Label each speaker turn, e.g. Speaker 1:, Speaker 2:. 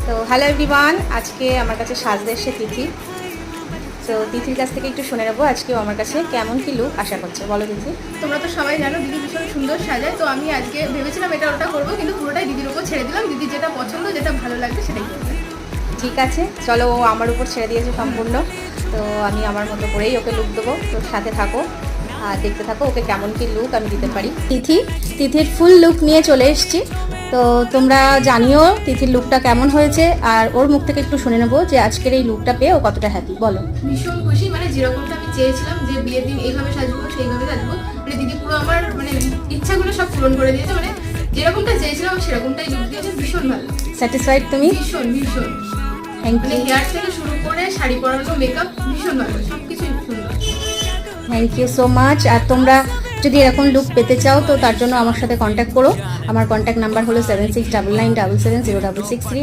Speaker 1: তো hello everyone, আজকে আমার কাছে সাজতে এসে তিথি। তো তিথির কাছ থেকে একটু শুনে নেবো আজকেও আমার কাছে কেমন কি লুক আশা করছে। বলো তিথি।
Speaker 2: তোমরা তো সবাই জানো দিদি ভীষণ সুন্দর সাজায়, তো আমি আজকে ভেবেছিলাম এটা ওটা করবো, কিন্তু পুরোটাই দিদির উপর ছেড়ে দিলাম। দিদি যেটা পছন্দ, যেটা ভালো লাগবে সেটাই করবে।
Speaker 1: ঠিক আছে, চলো, ও আমার উপর ছেড়ে দিয়েছে সম্পূর্ণ। তো আমি আমার মতো করেই ওকে লুক দেবো। তো সাথে থাকো আর দেখতে থাকো ওকে কেমন কি লুক আমি দিতে পারি। তিথির ফুল লুক নিয়ে চলে এসেছি। তো তোমরা জানিও তিথির লুকটা কেমন হয়েছে, আর ওর মুখ থেকে একটু শুনে নেবো যে আজকের এই লুকটা পেয়ে ও কতটা হ্যাপি। বলো।
Speaker 2: ভীষণ খুশি, মানে যেরকমটা আমি চেয়েছিলাম যে বিয়ের দিন এইভাবে সাজবো সেইভাবে সাজবো, মানে দিদি পুরো আমার ইচ্ছাগুলো সব পূরণ করে দিয়েছে। মানে যেরকমটা চেয়েছিলাম সেরকমটাই লুক দিয়েছে। ভীষণ ভালো,
Speaker 1: স্যাটিসফাইড তুমি?
Speaker 2: ভীষণ ভীষণ।
Speaker 1: থ্যাংক
Speaker 2: মানে
Speaker 1: ইউ।
Speaker 2: হেয়ার থেকে শুরু করে শাড়ি পরানো, মেকআপ ভীষণ ভালো, সবকিছুই সুন্দর।
Speaker 1: Thank you so much. আর তোমরা যদি এরকম লুক পেতে চাও তো তার জন্য আমার সাথে কন্ট্যাক্ট করো। আমার কন্ট্যাক্ট নাম্বার হলো 7699770763।